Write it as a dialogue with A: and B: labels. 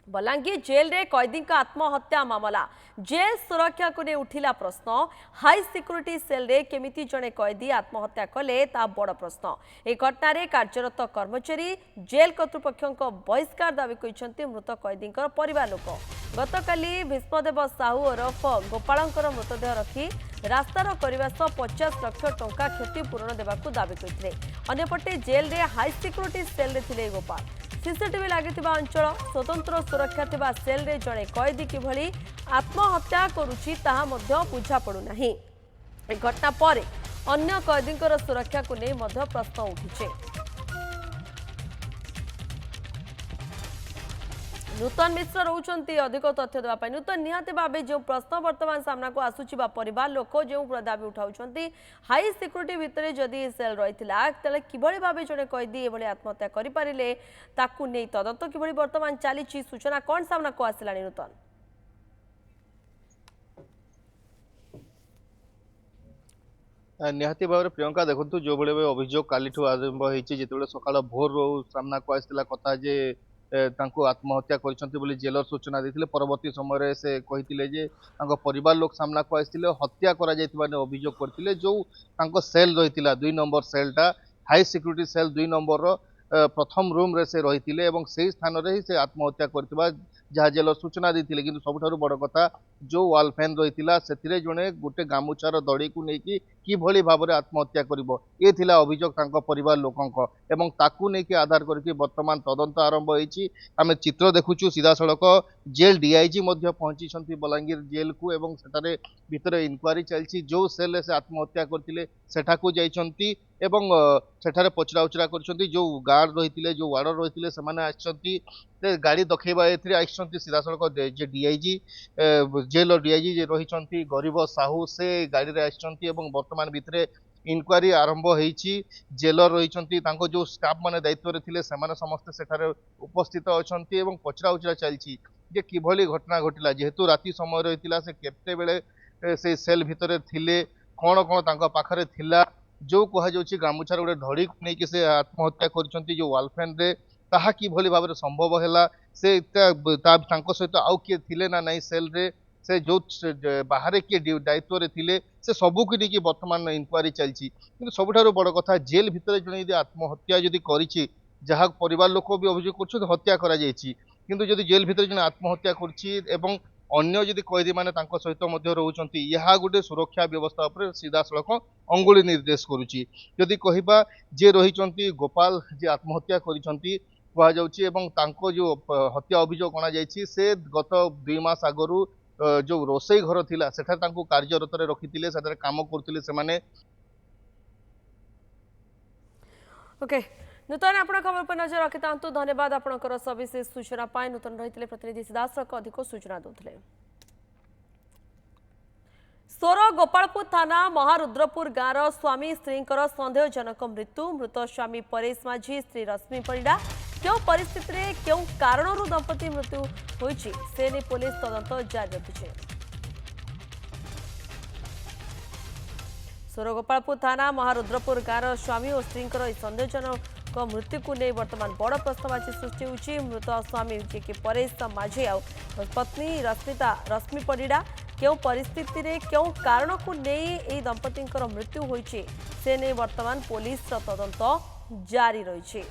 A: Balangir jail रे कैदी का आत्महत्या मामला जेल सुरक्षा को नहीं उठिला प्रश्न हाई सिक्योरिटी सेल रे केमिति जने कैदी आत्महत्या कले ता बड़ प्रश्न ए घटना रे कार्यरत कर्मचारी जेल कर्तृपक्षों बहिष्कार दावी करिसेंती मृत कैदी परिवार लोक गतकाली भीष्मदेव साहू ओरफ गोपालंकर मृतदेह रखी रास्तार करने 50 लाख टंका क्षतिपूरण देवाकू दावी करते अंपटे जेल रे हाई सिक्योरिटी सेल रे थिले गोपाल सीसीटीवी लगी अंचल स्वतंत्र सुरक्षा थिबा सेल रे जड़े कैदी किभली आत्महत्या करुछि ताहा मध्य बुझा पड़ुना ए घटना पर अन्य कैदींकर सुरक्षा को नहीं मध्य प्रश्न उठिছে नूतन मिश्र रोचंती अधिक तथ्य देवाई नूतन निहाती भाव जो प्रश्न वर्तमान सामना को आसूची परिवार लोक जो दाबी उठाउछंती हाई सिक्योरिटी भितर जदि सेल रही तेल किभली भाव जड़े कैदी एभली आत्महत्या करें ताकू नहीं तदंत किभली वर्तमान चली सूचना कौन सामना को आसला नूतन
B: निहाती भाव प्रियंका देखु जो भाई अभियोग काली आरंभ होते सकाल भोर सामना को आसला कथा जे तांको आत्महत्या कर जेलर सूचना देते परवर्ती समय से कहते जे परिवार लोक सामना को आसते हत्या अभियोग करते जो सेल रही 2 नंबर सेलटा हाई सिक्योरिटी सेल 2 नंबर प्रथम रूम रे से रही से स्थान रे ही से आत्महत्या करथिबा जहाँ जेलर सूचना देते कि सबुठ बड़ कथा जो वाल फैन रही से जड़े गोटे गामुचार दड़ी को लेकिन किभली भाव में आत्महत्या कर अभियोग परिवार लोकों एवं ताकू नहीं आधार करके वर्तमान तदंत आरंभ होती आम चित्र देखुचु सीधा सड़क जेल डीआईजी पहुंची बलांगीर जेल को एवं सेठारे भितर इनक्वारी चलती जो सेल से आत्महत्या करते सेठाकू जाइछंती एवं सेठारे पचरा उचरा कर जो गार्ड रही जो वार्डर रही से गाड़ी दखेबा आसती सीधा सड़क जे डीआईजी जेल डीआईजी रही गरीब साहू से गाड़ी रे आसचंती वर्तमान भितर इनक्वारी आरंभ होती जेलर रही जो स्टाफ माने दायित्व रे थिले सेमाने समस्ते सेठारे उपस्थित अछंती एवं पचरा उचरा चलती जे किभली घटना घटिला जेहेतु राति समय रही से केते बेले से सेल भितर थिले कौन कौन तांका पाखरे थिला जो कह जाउछि गामुछार गोटे धड़ी नहीं कि से आत्महत्या करछंती जो वालफेन रे ताहा किभली भाव संभव हैला से सहित आउ किए थिले ना नहीं सेल रे से जो बाहर किए दायित्व रे थिले से सबू की नहीं वर्तमान इनक्वारी चलती कि सबुठारु बड़ कथा जेल भितर जने यदि आत्महत्या जदि करिछि जहाँ परिवार लोक भी अभियोग कर हत्या करा जायछि किंतु जदि जेल भितर जने आत्महत्या करछि एवं अन्य जदि कैदी माने तांको सहित मध्य रहउछंती यहा गोटे सुरक्षा व्यवस्था उपर सीधा सड़क अंगुली निर्देश करुछि जदि कहिबा जे रहिछंती गोपाल जे आत्महत्या करिछंती कहा जाउछि एवं तांको जो हत्या अभियोग अना जायछि से गत 2 मास आगरु जो रोसई घर थिला सेठा तांको कार्यरत रे रखिथिले सेठा काम करथिले से माने
A: ओके नूतन आपण खबर पर नजर रखिता धन्यवाद आपणकर सविशेष सूचना पाए नूतन रही प्रतिनिधि सिद्धार्थ अधिक सूचना दूसरे सोर गोपालपुर थाना महारुद्रपुर गाँव स्वामी स्त्री सन्देहजनक मृत्यु मृत स्वामी परेश माझी स्त्री रश्मि परिड़ा क्यों परिस्थिति रे क्यों कारणरू दंपति मृत्यु होईछि से ने पुलिस तदंत जारी रखिछे सोर गोपालपुर थाना महारुद्रपुर गाँव स्वामी और स्त्री सन्देहजनक मृत्यु को नहीं वर्तमान बड़ प्रश्नवाची सृष्टि होती मृत स्वामी जी के परेश माझी आ पत्नी रश्मि परिड़ा क्यों परिस्थिति रे क्यों कारण को नहीं दंपति मृत्यु होईछि से नहीं वर्तमान पुलिस तदंत जारी रही।